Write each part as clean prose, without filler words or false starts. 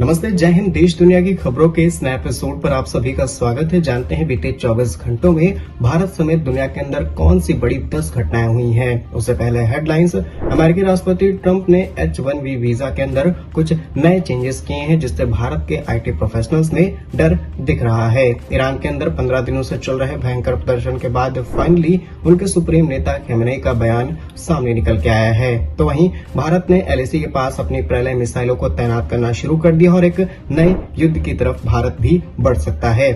नमस्ते, जय हिंद। देश दुनिया की खबरों के इस नए एपिसोड पर आप सभी का स्वागत है। जानते हैं बीते 24 घंटों में भारत समेत दुनिया के अंदर कौन सी बड़ी 10 घटनाएं हुई हैं। उससे पहले हेडलाइंस। अमेरिकी राष्ट्रपति ट्रंप ने H-1B वीजा के अंदर कुछ नए चेंजेस किए हैं, जिससे भारत के IT प्रोफेशनल्स में डर दिख रहा है। ईरान के अंदर 15 दिनों से चल रहे भयंकर प्रदर्शन के बाद फाइनली उनके सुप्रीम नेता खमेनेई का बयान सामने निकल के आया है। तो वहीं भारत ने LAC के पास अपनी प्रलय मिसाइलों को तैनात करना शुरू कर दिया और एक नए युद्ध की तरफ भारत भी बढ़ सकता है।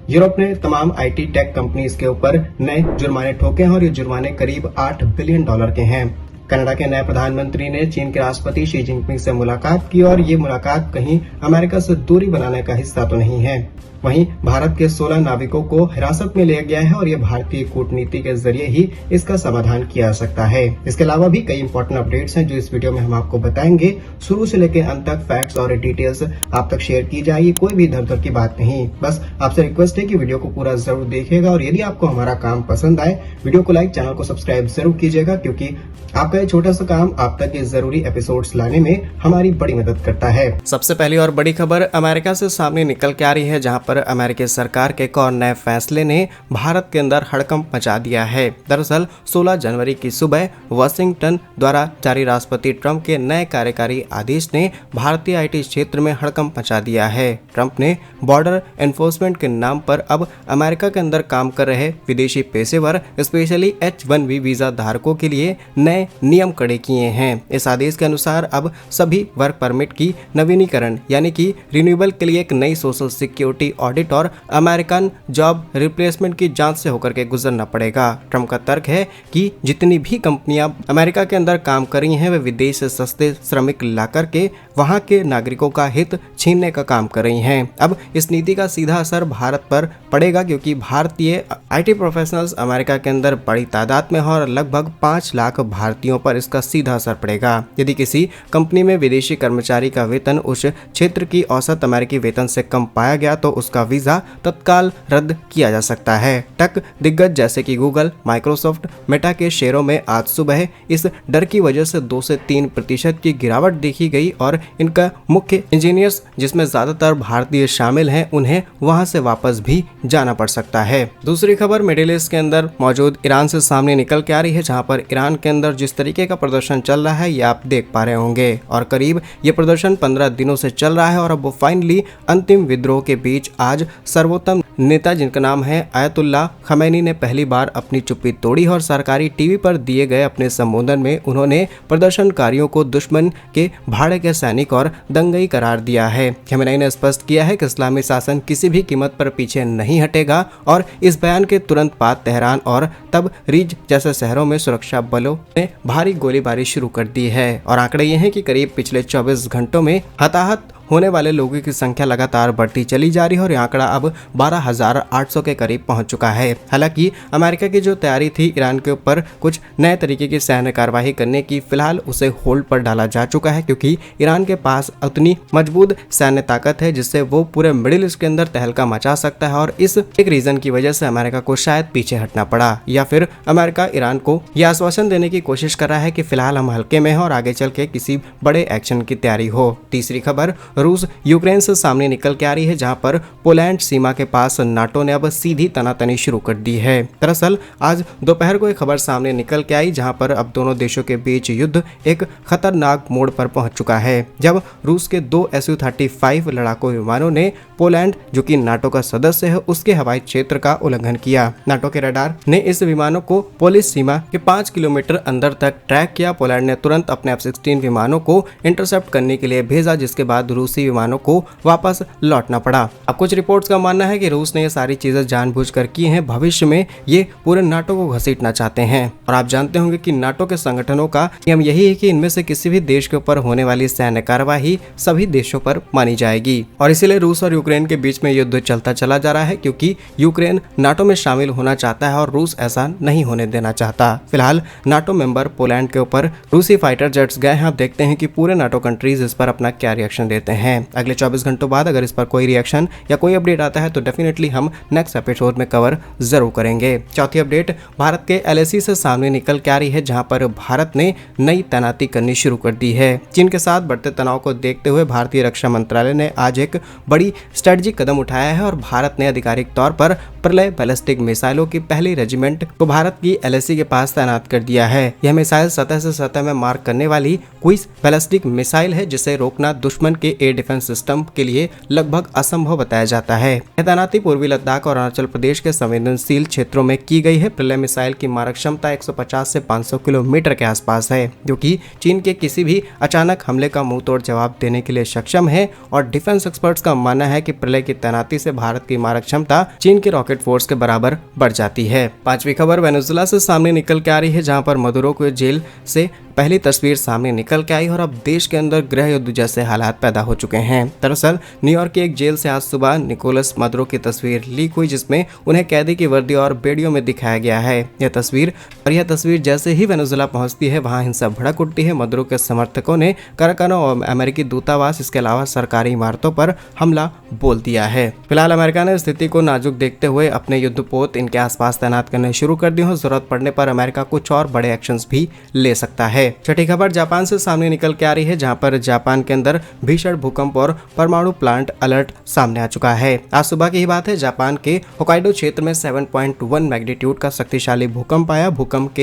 यूरोप ने तमाम IT टेक कंपनीज के ऊपर नए जुर्माने ठोके हैं और ये जुर्माने करीब $8 बिलियन के हैं। कनाडा के नए प्रधानमंत्री ने चीन के राष्ट्रपति शी जिनपिंग से मुलाकात की और ये मुलाकात कहीं अमेरिका से दूरी बनाने का हिस्सा तो नहीं है। वहीं भारत के 16 नाविकों को हिरासत में लिया गया है और ये भारतीय कूटनीति के जरिए ही इसका समाधान किया जा सकता है। इसके अलावा भी कई इंपॉर्टेंट अपडेट्स हैं जो इस वीडियो में हम आपको बताएंगे। शुरू से लेकर अंत तक फैक्ट्स और डिटेल्स आप तक शेयर की जाएगी, कोई भी इधर उधर की बात नहीं। बस आपसे रिक्वेस्ट है कि वीडियो को पूरा जरूर देखिएगा और यदि आपको हमारा काम पसंद आए, वीडियो को लाइक, चैनल को सब्सक्राइब जरूर कीजिएगा, क्योंकि आपका ये छोटा सा काम आप तक ये जरूरी एपिसोड्स लाने में हमारी बड़ी मदद करता है। सबसे पहली और बड़ी खबर अमेरिका से सामने निकल के आ रही है, जहां पर अमेरिकी सरकार के एक और नए फैसले ने भारत के अंदर हड़कंप मचा दिया है। दरअसल 16 जनवरी की सुबह वाशिंगटन द्वारा जारी राष्ट्रपति ट्रंप के नए कार्यकारी आदेश ने भारतीय IT क्षेत्र में हड़कंप मचा दिया है। ट्रंप ने बॉर्डर एनफोर्समेंट के नाम पर अब अमेरिका के अंदर काम कर रहे विदेशी पेशेवर, स्पेशली H-1B वीजा धारकों के लिए नए नियम कड़े किए हैं। इस आदेश के अनुसार अब सभी वर्क परमिट की नवीनीकरण यानी कि रिन्यूअल के लिए एक नई सोशल सिक्योरिटी ऑडिट और अमेरिकन जॉब रिप्लेसमेंट की जांच से होकर के गुजरना पड़ेगा। ट्रंप का तर्क है कि जितनी भी कंपनियां अमेरिका के अंदर काम कर रही हैं, वे विदेश से सस्ते श्रमिक लाकर के वहां के नागरिकों का हित छीनने का काम कर रही हैं। अब इस नीति का सीधा असर भारत पर पड़ेगा, क्योंकि भारतीय IT प्रोफेशनल्स अमेरिका के अंदर बड़ी तादाद में हैं और लगभग 5 लाख भारतीयों पर इसका सीधा असर पड़ेगा। यदि किसी कंपनी में विदेशी कर्मचारी का वेतन उस क्षेत्र की औसत अमेरिकी वेतन से कम पाया गया तो उसका वीजा तत्काल रद्द किया जा सकता है। टेक दिग्गज जैसे कि गूगल, माइक्रोसॉफ्ट, मेटा के शेयरों में आज सुबह इस डर की वजह से 2 से 3% की गिरावट देखी गई और इनका मुख्य इंजीनियर्स, जिसमें ज्यादातर भारतीय शामिल हैं, उन्हें वहां से वापस भी जाना पड़ सकता है। दूसरी खबर मिडिल ईस्ट के अंदर मौजूद ईरान से सामने निकल के आ रही है, जहां पर ईरान के अंदर जिस तरीके का प्रदर्शन चल रहा है ये आप देख पा रहे होंगे और करीब ये प्रदर्शन 15 दिनों से चल रहा है और अब वो फाइनली अंतिम विद्रोह के बीच आज सर्वोत्तम नेता, जिनका नाम है आयतुल्लाह खमैनी, ने पहली बार अपनी चुप्पी तोड़ी और सरकारी टीवी पर दिए गए अपने संबोधन में उन्होंने प्रदर्शनकारियों को दुश्मन के भाड़े के सैनिक और दंगई करार दिया है। खमैनी ने स्पष्ट किया है कि इस्लामी शासन किसी भी कीमत पर पीछे नहीं हटेगा और इस बयान के तुरंत बाद तेहरान और तब रीज जैसे शहरों में सुरक्षा बलों ने भारी गोलीबारी शुरू कर दी है और आंकड़े ये हैं कि करीब पिछले 24 घंटों में हताहत होने वाले लोगों की संख्या लगातार बढ़ती चली जा रही है और ये आंकड़ा अब 12,800 के करीब पहुंच चुका है। हालांकि अमेरिका की जो तैयारी थी ईरान के ऊपर कुछ नए तरीके की सैन्य कार्यवाही करने की, फिलहाल उसे होल्ड पर डाला जा चुका है, क्योंकि ईरान के पास उतनी मजबूत सैन्य ताकत है जिससे वो पूरे मिडिल ईस्ट के अंदर तहलका मचा सकता है और इस एक रीजन की वजह से अमेरिका को शायद पीछे हटना पड़ा, या फिर अमेरिका ईरान को यह आश्वासन देने की कोशिश कर रहा है कि फिलहाल हम हल्के में हैं और आगे चल के किसी बड़े एक्शन की तैयारी हो। तीसरी खबर रूस यूक्रेन से सामने निकल के आ रही है, जहां पर पोलैंड सीमा के पास नाटो ने अब सीधी तनातनी शुरू कर दी है। दरअसल आज दोपहर को एक खबर सामने निकल के आई, जहां पर अब दोनों देशों के बीच युद्ध एक खतरनाक मोड़ पर पहुंच चुका है, जब रूस के 2 Su-35 लड़ाकू विमानों ने पोलैंड, जो कि नाटो का सदस्य है, उसके हवाई क्षेत्र का उल्लंघन किया। नाटो के रडार ने इस विमानों को पोलिश सीमा के 5 किलोमीटर अंदर तक ट्रैक किया। पोलैंड ने तुरंत अपने F-16 विमानों को इंटरसेप्ट करने के लिए भेजा, जिसके बाद रूसी विमानों को वापस लौटना पड़ा। अब कुछ रिपोर्ट्स का मानना है कि रूस ने ये सारी चीजें जानबूझकर की हैं, भविष्य में ये पूरे नाटो को घसीटना चाहते हैं और आप जानते होंगे कि नाटो के संगठनों का नियम यही है कि इनमें से किसी भी देश के ऊपर होने वाली सैन्य कार्यवाही सभी देशों पर मानी जाएगी और इसीलिए रूस और यूक्रेन के बीच में युद्ध चलता चला जा रहा है, क्योंकि यूक्रेन नाटो में शामिल होना चाहता है और रूस ऐसा नहीं होने देना चाहता। फिलहाल नाटो मेंबर पोलैंड के ऊपर रूसी फाइटर जेट्स गए हैं। अब देखते हैं कि पूरे नाटो कंट्रीज इस पर अपना क्या रिएक्शन देते हैं। अगले 24 घंटों बाद अगर इस पर कोई रिएक्शन या कोई अपडेट आता है तो डेफिनेटली हम नेक्स्ट एपिसोड में कवर जरूर करेंगे। चौथी अपडेट भारत के LAC से सामने निकल के आ रही है, जहां पर भारत ने नई तैनाती करनी शुरू कर दी है। चीन के साथ बढ़ते तनाव को देखते हुए भारतीय रक्षा मंत्रालय ने आज एक बड़ी स्ट्रेटेजिक कदम उठाया है और भारत ने आधिकारिक तौर पर प्रलय बैलिस्टिक मिसाइलों की पहली रेजिमेंट को भारत की LAC के पास तैनात कर दिया है। यह मिसाइल सतह से सतह में मार करने वाली क्रूज बैलिस्टिक मिसाइल है, जिसे रोकना दुश्मन के एयर डिफेंस सिस्टम के लिए लगभग असंभव बताया जाता है। यह तैनाती पूर्वी लद्दाख और अरुणाचल प्रदेश के संवेदनशील क्षेत्रों में की गई है। प्रलय मिसाइल की मारक क्षमता 150 से 500 किलोमीटर के आसपास है, जो कि चीन के किसी भी अचानक हमले का मुंहतोड़ जवाब देने के लिए सक्षम है। और डिफेंस एक्सपर्ट्स का मानना है कि प्रलय की तैनाती से भारत की मारक क्षमता चीन के रॉकेट फोर्स के बराबर बढ़ जाती है। पांचवी खबर वेनेजुएला से सामने निकल के आ रही है, जहां पर मदुरो को जेल से पहली तस्वीर सामने निकल के आई और अब देश के अंदर गृह युद्ध जैसे हालात पैदा हो चुके हैं। दरअसल न्यूयॉर्क की एक जेल से आज सुबह निकोलस मदुरो की तस्वीर लीक हुई, जिसमें उन्हें कैदी की वर्दी और बेड़ियों में दिखाया गया है। यह तस्वीर जैसे ही वेनेजुएला पहुंचती है, वहां हिंसा भड़क उठती है। मदुरो के समर्थकों ने कराकानो और अमेरिकी दूतावास, इसके अलावा सरकारी इमारतों पर हमला बोल दिया है। फिलहाल अमेरिका ने स्थिति को नाजुक देखते हुए अपने युद्धपोत इनके आसपास तैनात करने शुरू कर दिए हैं। जरूरत पड़ने पर अमेरिका कुछ और बड़े एक्शंस भी ले सकता है। छठी खबर जापान से सामने निकल के आ रही है, जहां पर जापान के अंदर भीषण भूकंप और परमाणु प्लांट अलर्ट सामने आ चुका है। आज सुबह की ही बात है, जापान के होकाइडो क्षेत्र में 7.1 मैग्नीट्यूड का शक्तिशाली भूकंप आया। भूकंप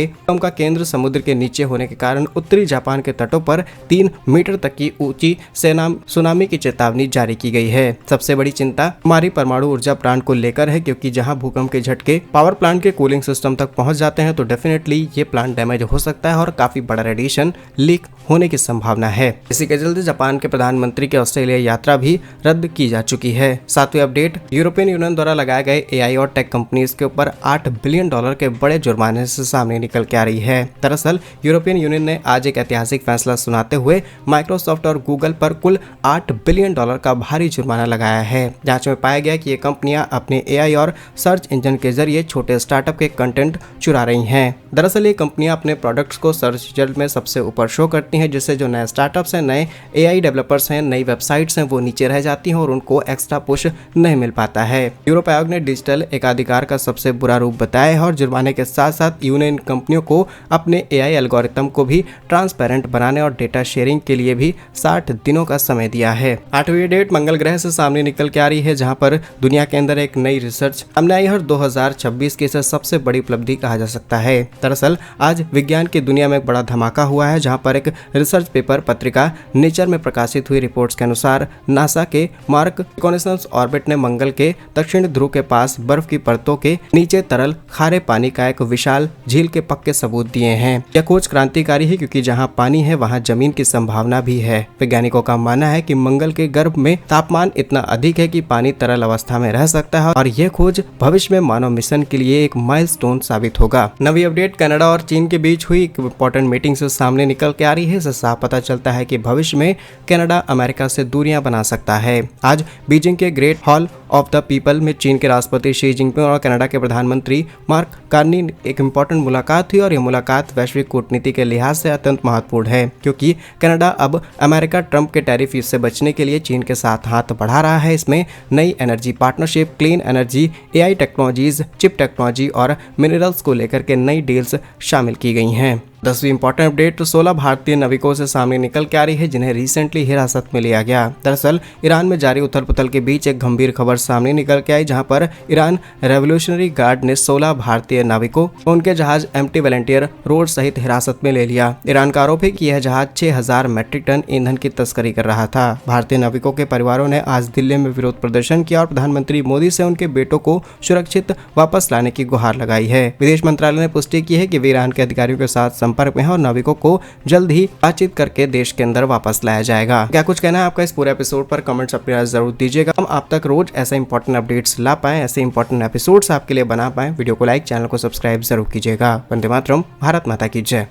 का केंद्र समुद्र के नीचे होने के कारण उत्तरी जापान के तटों पर 3 मीटर तक की ऊंची सुनामी की चेतावनी जारी की गई है। सबसे बड़ी चिंता हमारी परमाणु ऊर्जा प्लांट को लेकर है, क्योंकि जहां भूकंप के झटके पावर प्लांट के कूलिंग सिस्टम तक पहुंच जाते हैं तो डेफिनेटली ये प्लांट डैमेज हो सकता है और काफी बड़ा रेडिएशन लीक होने की संभावना है। इसी के चलते जापान के प्रधानमंत्री की ऑस्ट्रेलिया यात्रा भी रद्द की जा चुकी है। सातवीं अपडेट, यूरोपियन यूनियन द्वारा लगाए गए AI और टेक कंपनीज के ऊपर $8 बिलियन के बड़े जुर्माने से सामने निकल के आ रही है। दरअसल यूरोपियन यूनियन ने आज एक ऐतिहासिक फैसला सुनाते हुए माइक्रोसॉफ्ट और गूगल पर कुल $8 बिलियन का भारी जुर्माना लगाया है। जांच में पाया गया कि ये कंपनियां अपने AI और सर्च इंजन के जरिए छोटे स्टार्टअप के कंटेंट चुरा रही हैं। दरअसल ये कंपनियां अपने प्रोडक्ट्स को सर्च रिजल्ट में सबसे ऊपर शो करती हैं, जिससे जो नए स्टार्टअप्स हैं, नए AI डेवलपर्स हैं, नई वेबसाइट्स हैं, वो नीचे रह जाती हैं और उनको एक्स्ट्रा पुश नहीं मिल पाता है। यूरोप आयोग ने डिजिटल एकाधिकार का सबसे बुरा रूप बताया है और जुर्माने के साथ साथ यूनियन कंपनियों को अपने AI एल्गोरिथम को भी ट्रांसपेरेंट बनाने और डेटा शेयरिंग के लिए भी 60 दिनों का समय दिया है। 8वीं डेट मंगल ग्रह से सामने निकल के आ रही है, जहां पर दुनिया के अंदर एक नई रिसर्च सामने आई है और 2026 की इसे सबसे बड़ी उपलब्धि कहा जा सकता है। दरअसल आज विज्ञान की दुनिया में एक बड़ा धमाका हुआ है, जहां पर एक रिसर्च पेपर पत्रिका नेचर में प्रकाशित हुई रिपोर्ट्स के अनुसार नासा के मार्क रिकॉनेसेंस ऑर्बिट ने मंगल के दक्षिण ध्रुव के पास बर्फ की परतों के नीचे तरल खारे पानी का एक विशाल झील के पक्के सबूत दिए हैं। यह खोज क्रांतिकारी है, क्योंकि जहां पानी है वहां जमीन की संभावना भी है। वैज्ञानिकों का मानना है कि मंगल के गर्भ में तापमान इतना अधिक है कि पानी तरल अवस्था में रह सकता है और यह खोज भविष्य में मानव मिशन के लिए एक माइलस्टोन साबित होगा। नवी अपडेट, कनाडा और चीन के बीच हुई एक इंपॉर्टेंट मीटिंग से सामने निकल के आ रही है। इससे साफ पता चलता है कि भविष्य में कनाडा अमेरिका से दूरियां बना सकता है। आज बीजिंग के great hall of the people में चीन के राष्ट्रपति शी जिनपिंग और कनाडा के प्रधानमंत्री मार्क कार्नी एक इम्पोर्टेंट मुलाकात हुई और यह मुलाकात वैश्विक कूटनीति के लिहाज से अत्यंत महत्वपूर्ण है, क्योंकि कनाडा अब अमेरिका ट्रंप के टैरिफ से बचने के लिए चीन के साथ हाथ बढ़ा रहा है। इसमें नई energy partnership, clean energy, AI technologies, chip technology और मिनरल्स को लेकर के नई डील्स शामिल की गई हैं। 10वीं इंपॉर्टेंट अपडेट, तो 16 भारतीय नाविकों से सामने निकल के आ रही है, जिन्हें रिसेंटली हिरासत में लिया गया। दरअसल ईरान में जारी उथल पुथल के बीच एक गंभीर खबर सामने निकल के आई, जहां पर ईरान रेवोल्यूशनरी गार्ड ने 16 भारतीय नाविकों को उनके जहाज एम्प्टी वॉलंटियर रोड सहित हिरासत में ले लिया। ईरान का आरोप है कि यह जहाज 6000 मैट्रिक टन ईंधन की तस्करी कर रहा था। भारतीय नाविकों के परिवारों ने आज दिल्ली में विरोध प्रदर्शन किया और प्रधानमंत्री मोदी से उनके बेटों को सुरक्षित वापस लाने की गुहार लगाई है। विदेश मंत्रालय ने पुष्टि की है कि वे ईरान के अधिकारियों के साथ संपर्क में है और नाविकों को जल्द ही बातचीत करके देश के अंदर वापस लाया जाएगा। क्या कुछ कहना है आपका इस पूरे एपिसोड पर? कमेंट्स अपनी राय जरूर दीजिएगा। हम आप तक रोज ऐसे इंपॉर्टेंट अपडेट्स ला पाए, ऐसे इंपॉर्टेंट एपिसोड्स आपके लिए बना पाए। वीडियो को लाइक, चैनल को सब्सक्राइब जरूर कीजिएगा। वंदे मातरम, भारत माता की जय।